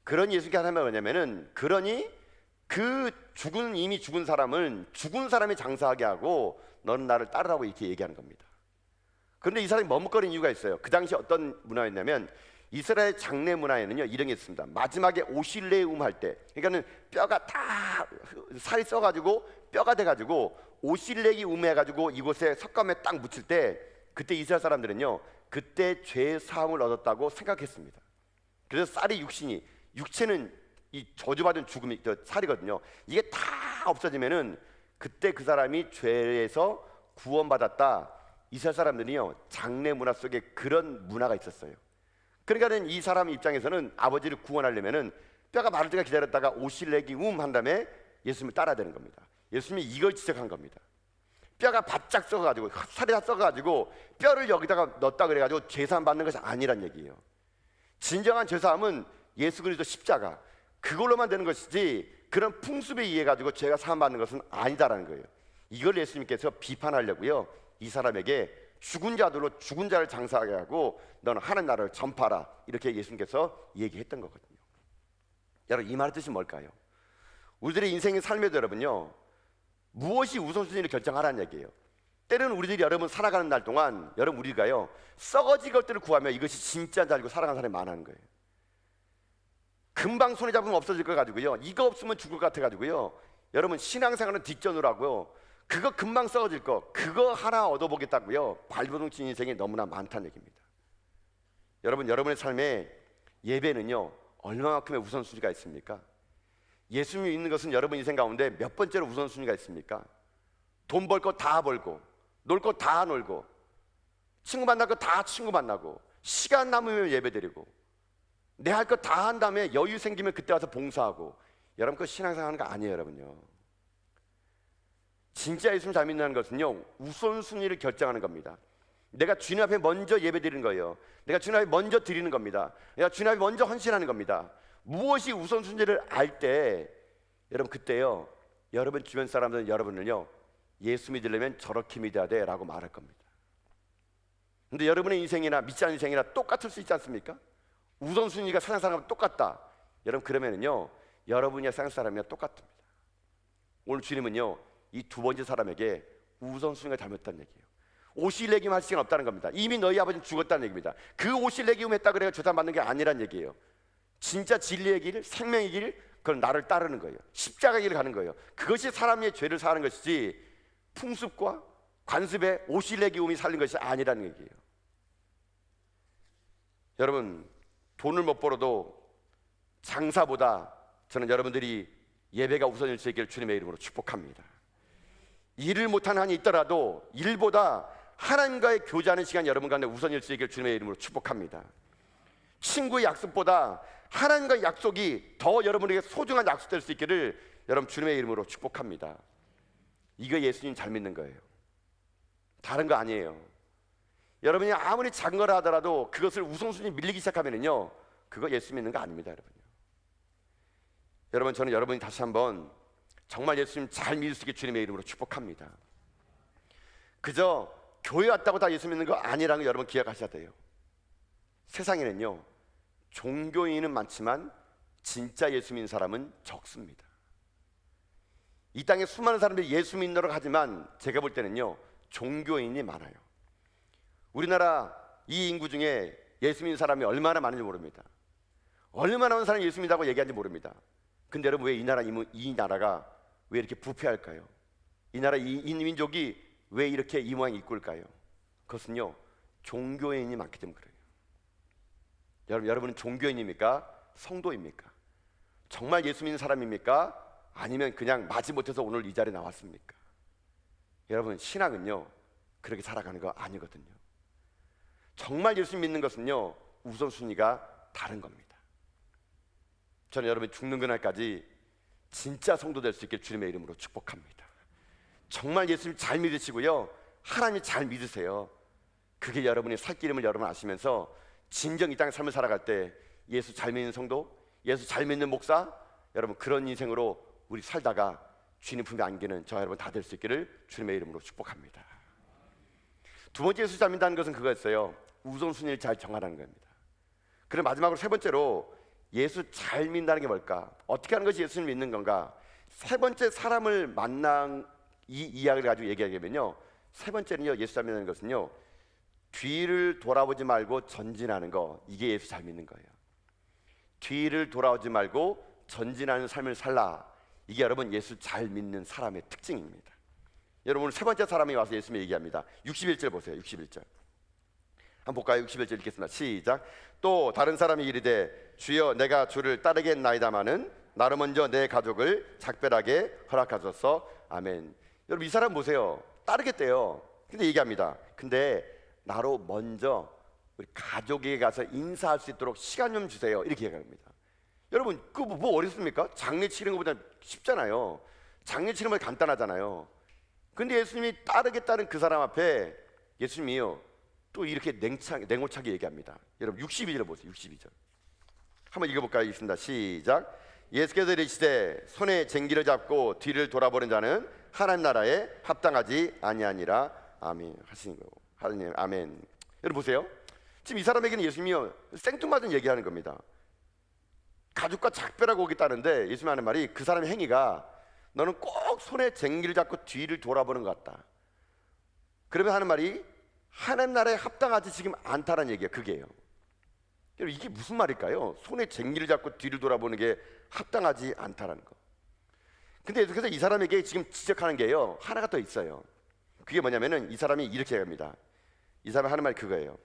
A: 그러니 예수님께서 하는 말이 뭐냐면은, 그러니 그 이미 죽은 사람을 죽은 사람이 장사하게 하고 너는 나를 따르라고 이렇게 얘기하는 겁니다. 그런데 이 사람이 머뭇거리는 이유가 있어요. 그 당시 어떤 문화였냐면 이스라엘 장례 문화에는요 이런 게 있습니다. 마지막에 오실레움 할 때, 그러니까는 뼈가 다 살이 써가지고 뼈가 돼가지고 오실레움 해가지고 이곳에 석가에 딱 묻힐 때, 그때 이스라엘 사람들은요 그때 죄 사함을 얻었다고 생각했습니다. 그래서 쌀이 육체는 이 저주받은 죽음이 살이거든요. 이게 다 없어지면은 그때 그 사람이 죄에서 구원받았다. 이스라엘 사람들이요 장례 문화 속에 그런 문화가 있었어요. 그러니까는 이 사람 입장에서는 아버지를 구원하려면은 뼈가 마를 때가 기다렸다가 오실레기움 한 다음에 예수님을 따라야 되는 겁니다. 예수님이 이걸 지적한 겁니다. 뼈가 바짝 썩어가지고 살이 다 썩어가지고 뼈를 여기다가 넣었다 그래가지고 죄사함 받는 것이 아니란 얘기예요. 진정한 죄사함은 예수 그리스도 십자가, 그걸로만 되는 것이지 그런 풍습에 의해 가지고 죄가 사함 받는 것은 아니다라는 거예요. 이걸 예수님께서 비판하려고요 이 사람에게 죽은 자들로 죽은 자를 장사하게 하고 너는 하나님 나라를 전파하라, 이렇게 예수님께서 얘기했던 거거든요. 여러분, 이 말의 뜻이 뭘까요? 우리들의 인생의 삶에도 여러분요 무엇이 우선순위를 결정하라는 얘기예요. 때로는 우리들이 여러분 살아가는 날 동안 여러분 우리가요 썩어질 것들을 구하며 이것이 진짜인 줄 알고 살아가는 사람이 많은 거예요. 금방 손에 잡으면 없어질 거 가지고요 이거 없으면 죽을 것 같아 가지고요 여러분 신앙생활은 뒷전으로 하고요 그거 금방 썩어질 거 그거 하나 얻어보겠다고요 발버둥 친 인생이 너무나 많다는 얘기입니다. 여러분, 여러분의 삶에 예배는요 얼마만큼의 우선순위가 있습니까? 예수님이 있는 것은 여러분 인생 가운데 몇 번째로 우선순위가 있습니까? 돈 벌 거 다 벌고, 놀 거 다 놀고, 친구 만날 거 다 친구 만나고, 시간 남으면 예배 드리고, 내 할 거 다 한 다음에 여유 생기면 그때 와서 봉사하고, 여러분 그 신앙생활 하는 거 아니에요, 여러분요. 진짜 예수님 잘 믿는 것은요, 우선순위를 결정하는 겁니다. 내가 주님 앞에 먼저 예배 드리는 거예요. 내가 주님 앞에 먼저 드리는 겁니다. 내가 주님 앞에 먼저 헌신하는 겁니다. 무엇이 우선순위를 알 때, 여러분 그때요, 여러분 주변 사람들은 여러분을요, 예수 믿으려면 저렇게 믿어야 돼 라고 말할 겁니다. 근데 여러분의 인생이나 믿지 않는 인생이나 똑같을 수 있지 않습니까? 우선순위가 세상 사람과 똑같다. 여러분 그러면은요, 여러분이 세상 사람이랑 똑같습니다. 오늘 주님은요, 이 두 번째 사람에게 우선순위가 잘못됐다는 얘기예요. 오실 내기움 할 시간 없다는 겁니다. 이미 너희 아버지는 죽었다는 얘기입니다. 그 오실 내기움 했다 그래야 조사받는 게 아니란 얘기예요. 진짜 진리의 길, 생명의 길, 그건 나를 따르는 거예요. 십자가의 길을 가는 거예요. 그것이 사람의 죄를 사는 것이지 풍습과 관습에 오실 내기움이 살린 것이 아니라는 얘기예요. 여러분, 돈을 못 벌어도 장사보다 저는 여러분들이 예배가 우선일 수 있기를 주님의 이름으로 축복합니다. 일을 못하는 한이 있더라도 일보다 하나님과의 교제하는 시간이 여러분 가운데 우선일 수 있기를 주님의 이름으로 축복합니다. 친구의 약속보다 하나님과의 약속이 더 여러분에게 소중한 약속될 수 있기를 여러분 주님의 이름으로 축복합니다. 이거 예수님 잘 믿는 거예요. 다른 거 아니에요. 여러분이 아무리 작은 걸 하더라도 그것을 우선순위 밀리기 시작하면은요, 그거 예수 믿는 거 아닙니다, 여러분요. 여러분, 저는 여러분이 다시 한번 정말 예수님 잘 믿을 수 있게 주님의 이름으로 축복합니다. 그저 교회 왔다고 다 예수 믿는 거 아니라는 거 여러분 기억하셔야 돼요. 세상에는요, 종교인은 많지만 진짜 예수 믿는 사람은 적습니다. 이 땅에 수많은 사람들이 예수 믿노라고 하지만 제가 볼 때는요, 종교인이 많아요. 우리나라 이 인구 중에 예수 믿는 사람이 얼마나 많은지 모릅니다. 얼마나 많은 사람이 예수 믿다고 얘기하는지 모릅니다. 근데 여러분, 왜 이 나라가 왜 이렇게 부패할까요? 이 나라 이 민족이 왜 이렇게 이 모양 이꼴까요? 그것은요, 종교인이 많기 때문에 그래요. 여러분은 종교인입니까? 성도입니까? 정말 예수 믿는 사람입니까? 아니면 그냥 마지못해서 오늘 이 자리에 나왔습니까? 여러분, 신앙은요, 그렇게 살아가는 거 아니거든요. 정말 예수 믿는 것은요, 우선순위가 다른 겁니다. 저는 여러분이 죽는 그날까지 진짜 성도 될 수 있게 주님의 이름으로 축복합니다. 정말 예수님 잘 믿으시고요, 하나님 잘 믿으세요. 그게 여러분의 살 길임을 여러분 아시면서 진정 이 땅의 삶을 살아갈 때 예수 잘 믿는 성도, 예수 잘 믿는 목사, 여러분 그런 인생으로 우리 살다가 주님 품에 안기는 저 여러분 다 될 수 있기를 주님의 이름으로 축복합니다. 두 번째 예수 잘 믿는다는 것은 그거였어요. 우선순위를 잘 정하라는 겁니다. 그리고 마지막으로 세 번째로 예수 잘 믿는다는 게 뭘까? 어떻게 하는 것이 예수를 믿는 건가? 세 번째 사람을 만난 이 이야기를 가지고 얘기하면요, 세 번째는요, 예수 잘 믿는 것은요, 뒤를 돌아보지 말고 전진하는 거, 이게 예수 잘 믿는 거예요. 뒤를 돌아오지 말고 전진하는 삶을 살라. 이게 여러분 예수 잘 믿는 사람의 특징입니다. 여러분, 세 번째 사람이 와서 예수님이 얘기합니다. 61절 보세요. 61절 한번 볼까요? 61절 읽겠습니다. 시작. 또 다른 사람이 이르되 주여 내가 주를 따르겠나이다마는 나로 먼저 내 가족을 작별하게 허락하소서. 아멘. 여러분, 이 사람 보세요. 따르겠대요. 근데 얘기합니다. 근데 나로 먼저 우리 가족에게 가서 인사할 수 있도록 시간 좀 주세요. 이렇게 얘기합니다. 여러분, 그 뭐 어렵습니까? 장례 치르는 것보다 쉽잖아요. 장례 치르는 건 간단하잖아요. 근데 예수님이 따르겠다는 그 사람 앞에 예수님이요, 또 이렇게 냉호차게 얘기합니다. 여러분 62절 보세요. 62절 한번 읽어볼까요? 읽습니다. 시작. 예수께서 이르시되 손에 쟁기를 잡고 뒤를 돌아보는 자는 하나님 나라에 합당하지 아니하니라. 아멘 하시는 거고, 하나님 아멘. 여러분 보세요. 지금 이 사람에게는 예수님이 생뚱맞은 얘기하는 겁니다. 가족과 작별하고 오겠다는데 예수님 하는 말이, 그 사람의 행위가 너는 꼭 손에 쟁기를 잡고 뒤를 돌아보는 것 같다. 그러면 하는 말이 하나님 나라에 합당하지 지금 않다는 얘기예요. 그게요. 여러분, 이게 무슨 말일까요? 손에 쟁기를 잡고 뒤를 돌아보는 게 합당하지 않다라는 거. 근데 그래서 이 사람에게 지금 지적하는 게요, 하나가 더 있어요. 그게 뭐냐면은 이 사람이 이렇게 얘기합니다. 이 사람이 하는 말이 그거예요.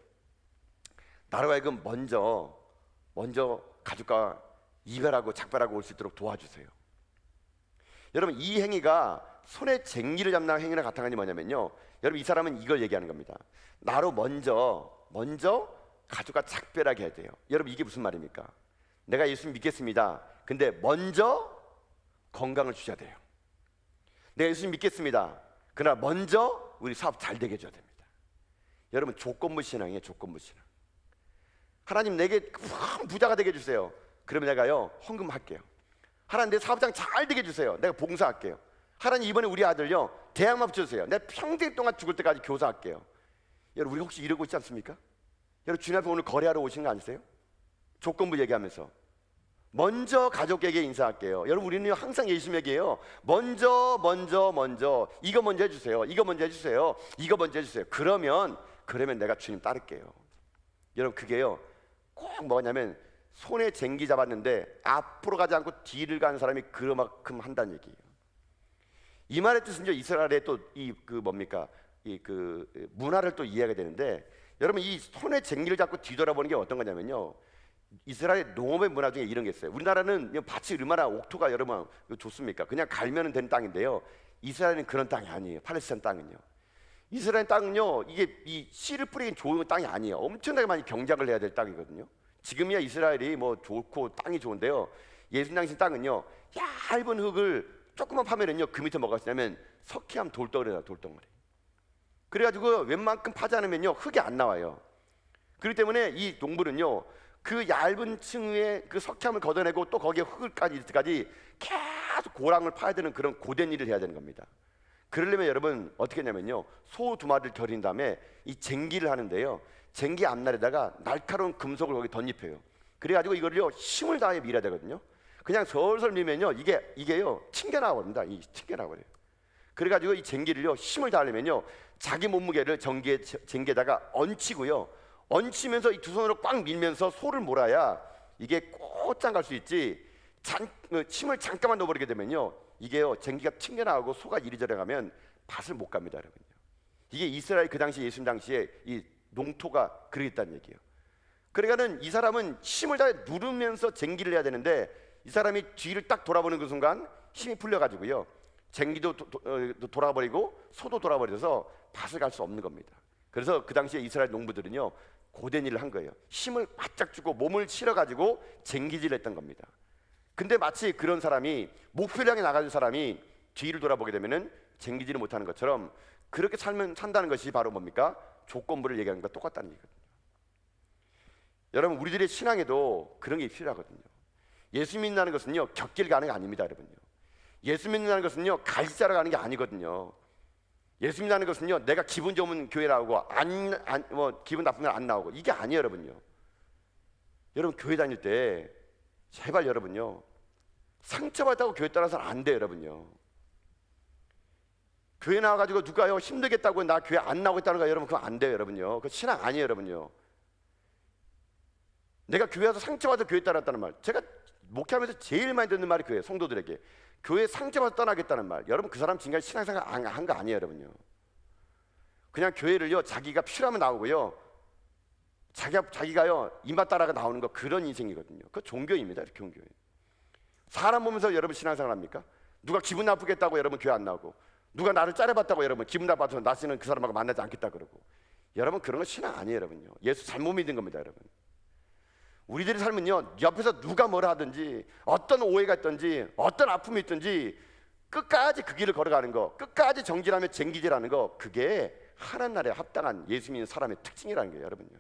A: 나로 하여금 먼저 가족과 이별하고 작별하고 올 수 있도록 도와주세요. 여러분, 이 행위가 손에 쟁기를 잡는 행위랑 같은 게 뭐냐면요, 여러분 이 사람은 이걸 얘기하는 겁니다. 나로 먼저 가족과 작별하게 해야 돼요. 여러분, 이게 무슨 말입니까? 내가 예수님 믿겠습니다. 근데 먼저 건강을 주셔야 돼요. 네, 예수님 믿겠습니다. 그러나 먼저 우리 사업 잘 되게 해줘야 됩니다. 여러분, 조건부 신앙이에요. 조건부 신앙. 하나님 내게 큰 부자가 되게 해주세요. 그러면 내가요 헌금할게요. 하나님 내 사업장 잘 되게 해주세요. 내가 봉사할게요. 하나님 이번에 우리 아들요 대학만 붙여주세요. 내가 평생 동안 죽을 때까지 교사할게요. 여러분, 우리 혹시 이러고 있지 않습니까? 여러분, 주님 앞에 오늘 거래하러 오신 거 아니세요? 조건부 얘기하면서 먼저 가족에게 인사할게요. 여러분, 우리는 항상 예수님에게요 먼저 이거 먼저 해주세요. 이거 먼저 해주세요. 이거 먼저 해주세요. 그러면 내가 주님 따를게요. 여러분, 그게요 꼭 뭐냐면 손에 쟁기 잡았는데 앞으로 가지 않고 뒤를 가는 사람이 그만큼 한다는 얘기예요. 이 말의 뜻은요 이스라엘의 또 이 그 뭡니까 이 그 문화를 또 이해하게 되는데, 여러분 이 손에 쟁기를 잡고 뒤돌아보는 게 어떤 거냐면요, 이스라엘 농업의 문화 중에 이런 게 있어요. 우리나라는 밭이 얼마나 옥토가 여러분 좋습니까? 그냥 갈면 되는 땅인데요, 이스라엘은 그런 땅이 아니에요. 팔레스타인 땅은요, 이스라엘 땅은요 이게 이 씨를 뿌리긴 좋은 땅이 아니에요. 엄청나게 많이 경작을 해야 될 땅이거든요. 지금이야 이스라엘이 뭐 좋고 땅이 좋은데요, 예수님 당시 땅은요 얇은 흙을 조금만 파면은요 그 밑에 뭐가 있냐면 석회암 돌덩어리다, 돌덩어리. 그래가지고 웬만큼 파지 않으면요 흙이 안 나와요. 그렇기 때문에 이 농부는요 그 얇은 층에 그 석회암을 걷어내고 또 거기에 흙을까지 계속 고랑을 파야 되는 그런 고된 일을 해야 되는 겁니다. 그러려면 여러분 어떻게 했냐면요, 소 두 마리를 들인 다음에 이 쟁기를 하는데요, 쟁기 앞날에다가 날카로운 금속을 거기 덧입혀요. 그래가지고 이거를요 힘을 다해 밀어야 되거든요. 그냥 솔솔 밀면요 이게요 튕겨나버립니다. 이 튕겨나버려요. 그래가지고 이 쟁기를요 힘을 다하려면요 자기 몸무게를 쟁기에다가 얹히고요, 얹히면서 이 두 손으로 꽉 밀면서 소를 몰아야 이게 곧장 갈 수 있지. 힘을 잠깐만 넣어버리게 되면요 이게요 쟁기가 튕겨나가고 소가 이리저리 가면 밭을 못 갑니다, 여러분요. 이게 이스라엘 그 당시 예수님 당시에 이 농토가 그러겠다는 얘기예요. 그러니까는 이 사람은 힘을 다해 누르면서 쟁기를 해야 되는데, 이 사람이 뒤를 딱 돌아보는 그 순간 힘이 풀려가지고요 쟁기도 돌아버리고 소도 돌아버려서 밭을 갈 수 없는 겁니다. 그래서 그 당시에 이스라엘 농부들은요 고된 일을 한 거예요. 힘을 바짝 주고 몸을 실어가지고 쟁기질을 했던 겁니다. 근데 마치 그런 사람이 목표를 향해 나가는 사람이 뒤를 돌아보게 되면은 쟁기질을 못하는 것처럼 그렇게 산다는 것이 바로 뭡니까? 조건부를 얘기하는 것과 똑같다는 얘기거든요. 여러분, 우리들의 신앙에도 그런 게 필요하거든요. 예수 믿는다는 것은요 격길 가는 게 아닙니다, 여러분요. 예수 믿는다는 것은요 갈지자로 가는 게 아니거든요. 예수 믿는다는 것은요 내가 기분 좋으면 교회 나오고 기분 나쁘면 안 나오고 이게 아니에요, 여러분요. 여러분, 교회 다닐 때 제발 여러분요 상처받았다고 교회 따라서는 안 돼요, 여러분요. 교회 나와가지고 누가요 힘들겠다고 나 교회 안 나오겠다는 거, 여러분 그거 안 돼요, 여러분요. 그거 신앙 아니에요, 여러분요. 내가 교회 와서 상처받아서 교회 따랐다는 말, 제가 목회하면서 제일 많이 듣는 말이 그거예요. 성도들에게 교회 상처받아서 떠나겠다는 말, 여러분 그 사람 지금까지 신앙생활 한 거 아니에요, 여러분요. 그냥 교회를요 자기가 필요하면 나오고요, 자기가요 입맛 따라가 나오는 거, 그런 인생이거든요. 그거 종교입니다, 종교예요. 사람 보면서 여러분 신앙생활 합니까? 누가 기분 나쁘겠다고 여러분 교회 안 나오고, 누가 나를 짜려봤다고 여러분 기분 나빠서 다시는 그 사람하고 만나지 않겠다 그러고, 여러분 그런 건 신앙 아니에요, 여러분요. 예수 잘못 믿은 겁니다, 여러분. 우리들의 삶은요 옆에서 누가 뭐라 하든지, 어떤 오해가 있든지, 어떤 아픔이 있든지 끝까지 그 길을 걸어가는 거, 끝까지 정진하며 쟁기질하는 거, 그게 하나님 나라에 합당한 예수 믿는 사람의 특징이라는 거예요, 여러분요.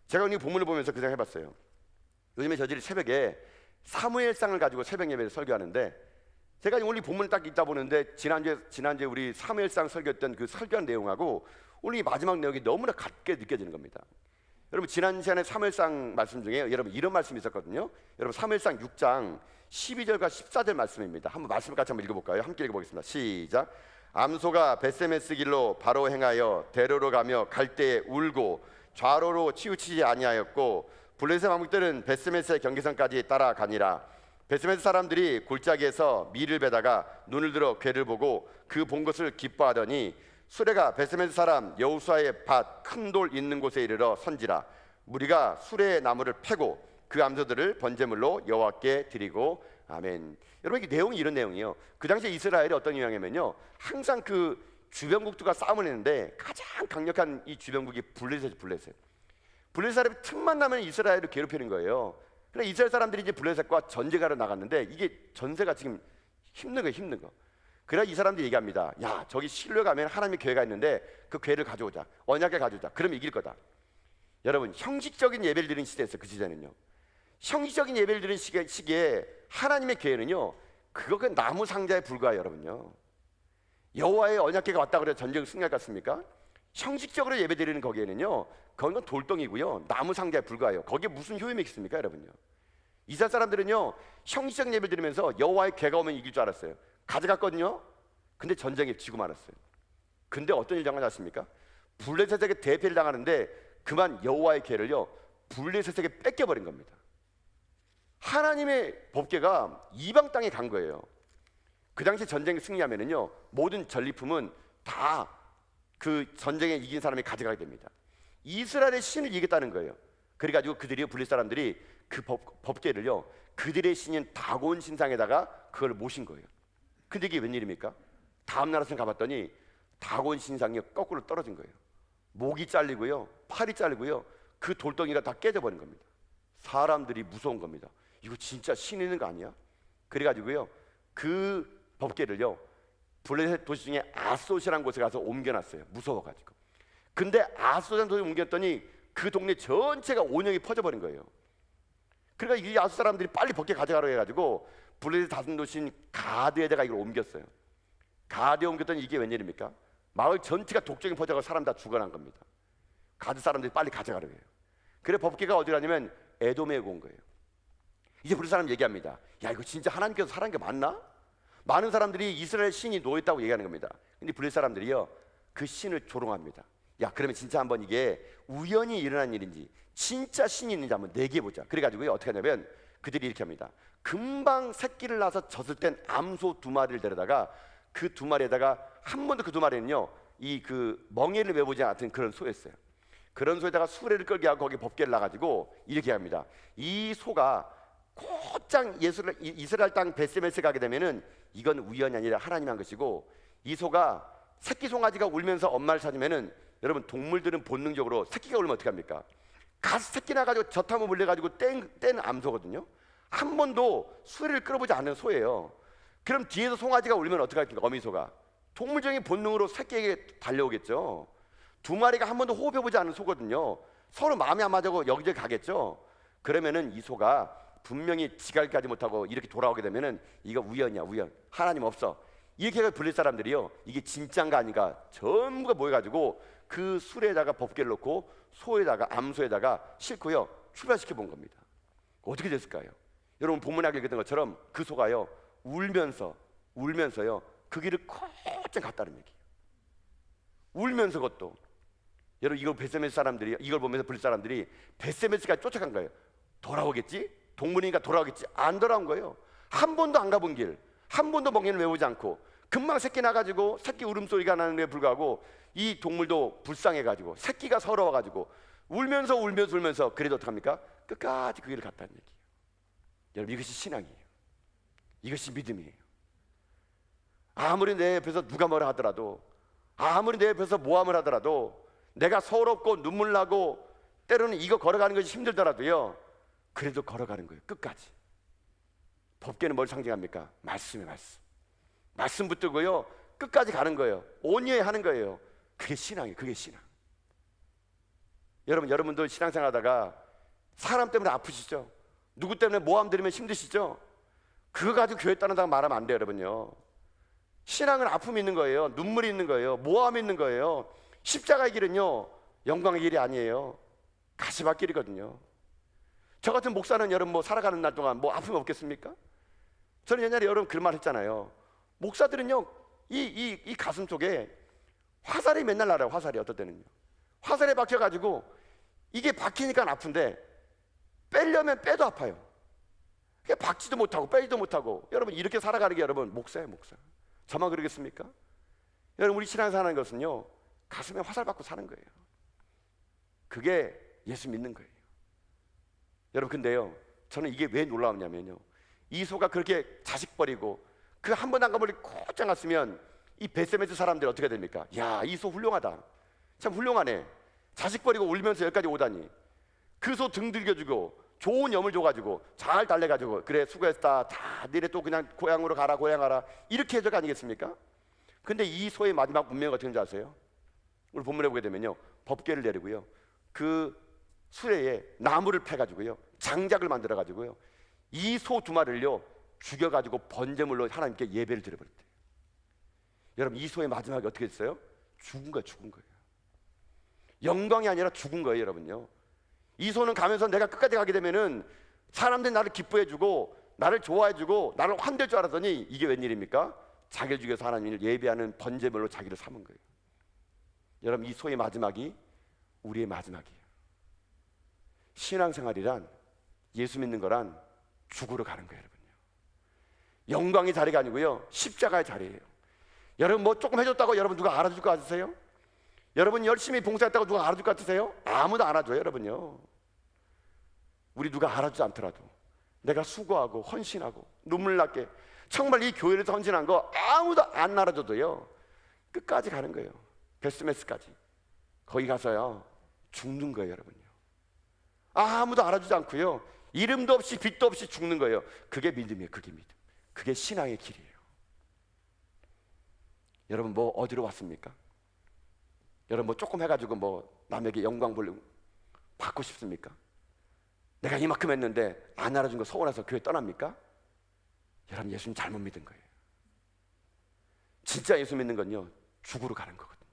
A: 제가 오늘 본문을 보면서 그 생각 해봤어요. 요즘에 저들이 새벽에 사무엘상을 가지고 새벽 예배를 설교하는데, 제가 오늘 본문을 딱 읽다 보는데 지난주에 우리 사무엘상 설교했던 그 설교한 내용하고 오늘 이 마지막 내용이 너무나 같게 느껴지는 겁니다. 여러분, 지난 시간에 사무엘상 말씀 중에 여러분 이런 말씀이 있었거든요. 여러분, 사무엘상 6장 12절과 14절 말씀입니다. 한번 말씀을 같이 한번 읽어볼까요? 함께 읽어보겠습니다. 시작. 암소가 벳세메스 길로 바로 행하여 대로로 가며 갈 때에 울고 좌로로 치우치지 아니하였고, 블레셋 왕국들은 벳세메스의 경계선까지 따라가니라. 벳세메스 사람들이 골짜기에서 밀을 베다가 눈을 들어 괴를 보고 그 본 것을 기뻐하더니, 수레가 벳세메스 사람 여호수아의 밭 큰 돌 있는 곳에 이르러 선지라. 무리가 수레의 나무를 패고 그 암소들을 번제물로 여호와께 드리고. 아멘. 여러분, 이 내용이 이런 내용이에요. 그 당시 이스라엘이 어떤 유형이면요, 항상 그 주변국들과 싸움을 했는데 가장 강력한 이 주변국이 블레셋 사람이 틈만 나면 이스라엘을 괴롭히는 거예요. 그러나 이스라엘 사람들이 이제 블레셋과 전쟁하러 나갔는데 이게 전세가 지금 힘든 거예요, 힘든 거. 그래야 이 사람들이 얘기합니다. 야, 저기 실로에 가면 하나님의 궤가 있는데 그 궤를 가져오자, 언약궤 가져오자. 그러면 이길 거다. 여러분, 형식적인 예배를 드리는 시대였어요. 그 시대는요. 형식적인 예배를 드리는 시기에 하나님의 궤는요, 그거 그 나무 상자에 불과해요. 여러분요, 여호와의 언약궤가 왔다 그래 전쟁 승리할 것 같습니까? 형식적으로 예배 드리는 거기에는요, 그건 돌덩이고요, 나무 상자에 불과해요. 거기에 무슨 효용이 있습니까, 여러분요? 이스라엘 사람들은요, 형식적인 예배 드리면서 여호와의 궤가 오면 이길 줄 알았어요. 가져갔거든요. 근데 전쟁에 지고 말았어요. 근데 어떤 일 당하셨습니까? 블레셋에게 대패를 당하는데 그만 여호와의 궤를요, 블레셋에게 뺏겨버린 겁니다. 하나님의 법궤가 이방 땅에 간 거예요. 그 당시 전쟁에 승리하면은요, 모든 전리품은 다 그 전쟁에 이긴 사람이 가져가게 됩니다. 이스라엘의 신을 이겼다는 거예요. 그래가지고 그들이 블레셋 사람들이 그 법궤를요, 그들의 신인 다곤 신상에다가 그걸 모신 거예요. 근데 이게 웬일입니까? 다음 나라에서 가봤더니 다곤 신상이 거꾸로 떨어진 거예요. 목이 잘리고요, 팔이 잘리고요, 그 돌덩이가 다 깨져버린 겁니다. 사람들이 무서운 겁니다. 이거 진짜 신 있는 거 아니야? 그래가지고요, 그 법궤를요, 블레셋 도시 중에 아소시라는 곳에 가서 옮겨놨어요. 무서워가지고. 근데 아소시라는 도시에 옮겼더니 그 동네 전체가 온영이 퍼져버린 거예요. 그러니까 이 아소 사람들이 빨리 법궤 가져가라고 해가지고 블레셋 다른 도시인 가드에다가 이걸 옮겼어요. 가드에 옮겼더니 이게 웬일입니까? 마을 전체가 독종이 퍼져서 사람 다 죽어난 겁니다. 가드 사람들이 빨리 가져가라고 해요. 그래 법궤가 어디 가냐면 에돔에 온 거예요. 이제 블레셋 사람 얘기합니다. 야, 이거 진짜 하나님께서 살아난 게 맞나? 많은 사람들이 이스라엘 신이 놓였다고 얘기하는 겁니다. 근데 블레셋 사람들이요, 그 신을 조롱합니다. 야, 그러면 진짜 한번 이게 우연히 일어난 일인지 진짜 신이 있는지 한번 내기해보자. 그래가지고요, 어떻게 하냐면 그들이 이렇게 합니다. 금방 새끼를 낳아서 젖을 땐 암소 2마리를 데려다가 그 2마리에다가 한 번도 그 2마리는요, 이 그 멍에를 매보지 않았던 그런 소였어요. 그런 소에다가 수레를 끌게 하고 거기 법궤를 놔가지고 이렇게 합니다. 이 소가 곧장 이스라엘 땅 베스메스 가게 되면은 이건 우연이 아니라 하나님이 한 것이고, 이 소가 새끼 송아지가 울면서 엄마를 찾으면은, 여러분 동물들은 본능적으로 새끼가 울면 어떻게 합니까? 가서 새끼 나가지고 젖 한번 물려가지고 뗀 암소거든요. 한 번도 수레를 끌어보지 않은 소예요. 그럼 뒤에서 송아지가 울면 어떻게 할까? 어미소가 동물적인 본능으로 새끼에게 달려오겠죠. 2마리가 한 번도 호흡해보지 않은 소거든요. 서로 마음이 안 맞아고 여기저기 가겠죠. 그러면은 이 소가 분명히 지갈 가지 못하고 이렇게 돌아오게 되면은 이거 우연이야, 우연. 하나님 없어. 이렇게 해서 블레셋 사람들이요, 이게 진짜인가 아닌가 전부가 모여가지고 그 수레에다가 법궤를 놓고 소에다가 암소에다가 싣고요, 출발시켜 본 겁니다. 어떻게 됐을까요? 여러분 본문에 읽었던 것처럼 그 소가요, 울면서요 그 길을 곧장 갔다는 얘기예요. 울면서 그것도. 여러분 이걸 베세메스 사람들이, 이걸 보면서 블레셋 사람들이 베세메스까지 쫓아간 거예요. 돌아오겠지? 동물이니까 돌아오겠지? 안 돌아온 거예요. 한 번도 안 가본 길, 한 번도 멍에를 메우지 않고 금방 새끼 나가지고 새끼 울음소리가 나는 데 불구하고 이 동물도 불쌍해가지고 새끼가 서러워가지고 울면서 그래도 어떡합니까? 끝까지 그 길을 갔다는 얘기예요. 여러분 이것이 신앙이에요. 이것이 믿음이에요. 아무리 내 옆에서 누가 뭐라 하더라도, 아무리 내 옆에서 모함을 하더라도, 내가 서럽고 눈물 나고 때로는 이거 걸어가는 것이 힘들더라도요, 그래도 걸어가는 거예요. 끝까지. 법궤는 뭘 상징합니까? 말씀의 말씀 붙들고요 끝까지 가는 거예요. 온유해 하는 거예요. 그게 신앙이에요. 그게 신앙. 여러분도 신앙생활 하다가 사람 때문에 아프시죠? 누구 때문에 모함 들으면 힘드시죠? 그거 가지고 교회 떠난다고 말하면 안 돼요. 여러분요, 신앙은 아픔이 있는 거예요. 눈물이 있는 거예요. 모함이 있는 거예요. 십자가의 길은요 영광의 길이 아니에요. 가시밭길이거든요. 저 같은 목사는 여러분 뭐 살아가는 날 동안 뭐 아픔이 없겠습니까? 저는 옛날에 여러분 그런 말 했잖아요. 목사들은요 이 가슴 속에 화살이 맨날 날아요. 화살이 어떨 때는요 화살에 박혀가지고 이게 박히니까 아픈데 빼려면 빼도 아파요. 박지도 못하고 빼지도 못하고. 여러분 이렇게 살아가는 게 여러분 목사예요. 목사. 저만 그러겠습니까? 여러분 우리 신앙생활하는 것은요 가슴에 화살 받고 사는 거예요. 그게 예수 믿는 거예요. 여러분 근데요 저는 이게 왜 놀라웠냐면요, 이 소가 그렇게 자식 버리고 그 한 번 안 가버리고 곧장 갔으면 이 베세메스 사람들이 어떻게 됩니까? 야, 이 소 훌륭하다, 참 훌륭하네. 자식 버리고 울면서 여기까지 오다니. 그 소 등 들겨주고 좋은 염을 줘가지고 잘 달래가지고 그래 수고했다, 다 니네 또 그냥 고향으로 가라, 고향하라, 이렇게 해줄 거 아니겠습니까? 근데 이 소의 마지막 운명이 어떻게 되는지 아세요? 오늘 본문에 보게 되면요, 법궤를 내리고요, 그 수레에 나무를 패가지고요, 장작을 만들어가지고요, 이 소 두 마리를요 죽여가지고 번제물로 하나님께 예배를 드려버렸대요. 여러분, 이 소의 마지막이 어떻게 됐어요? 죽은 거예요. 죽은 거예요. 영광이 아니라 죽은 거예요. 여러분요, 이 소는 가면서 내가 끝까지 가게 되면은 사람들이 나를 기뻐해주고 나를 좋아해주고 나를 환대할 줄 알았더니 이게 웬일입니까? 자기를 죽여서 하나님을 예배하는 번제물로 자기를 삼은 거예요. 여러분, 이 소의 마지막이 우리의 마지막이에요. 신앙생활이란, 예수 믿는 거란 죽으러 가는 거예요. 여러분요, 영광의 자리가 아니고요, 십자가의 자리예요. 여러분, 뭐 조금 해줬다고 여러분 누가 알아줄 것 같으세요? 여러분 열심히 봉사했다고 누가 알아줄 것 같으세요? 아무도 안 알아줘요. 여러분요, 우리 누가 알아주지 않더라도 내가 수고하고 헌신하고 눈물 나게 정말 이 교회에서 헌신한 거 아무도 안 알아줘도요, 끝까지 가는 거예요. 베스메스까지. 거기 가서요 죽는 거예요. 여러분요, 아무도 알아주지 않고요, 이름도 없이 빛도 없이 죽는 거예요. 그게 믿음이에요. 그게 믿음. 그게 신앙의 길이에요. 여러분, 뭐 어디로 왔습니까? 여러분, 뭐 조금 해가지고 뭐 남에게 영광을 받고 싶습니까? 내가 이만큼 했는데 안 알아준 거 서운해서 교회 떠납니까? 여러분, 예수님 잘못 믿은 거예요. 진짜 예수 믿는 건요, 죽으러 가는 거거든요.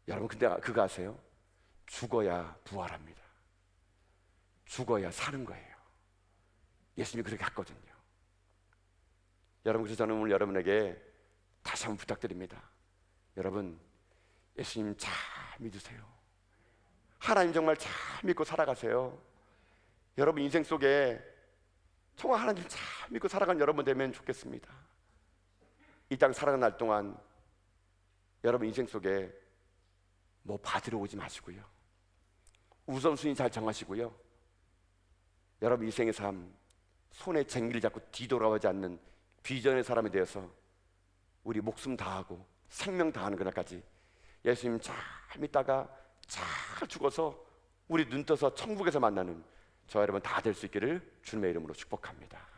A: 여러분, 근데 그거 아세요? 죽어야 부활합니다. 죽어야 사는 거예요. 예수님이 그렇게 했거든요. 여러분, 그래서 저는 오늘 여러분에게 다시 한번 부탁드립니다. 여러분, 예수님 잘 믿으세요. 하나님 정말 잘 믿고 살아가세요. 여러분 인생 속에 정말 하나님 잘 믿고 살아가는 여러분 되면 좋겠습니다. 이 땅 살아가는 날 동안 여러분 인생 속에 뭐 받으러 오지 마시고요, 우선순위 잘 정하시고요, 여러분 인생의 삶, 손에 쟁기를 잡고 뒤돌아오지 않는 비전의 사람이 되어서 우리 목숨 다하고 생명 다하는 그날까지 예수님 잘 믿다가 잘 죽어서 우리 눈 떠서 천국에서 만나는 저 여러분 다 될 수 있기를 주님의 이름으로 축복합니다.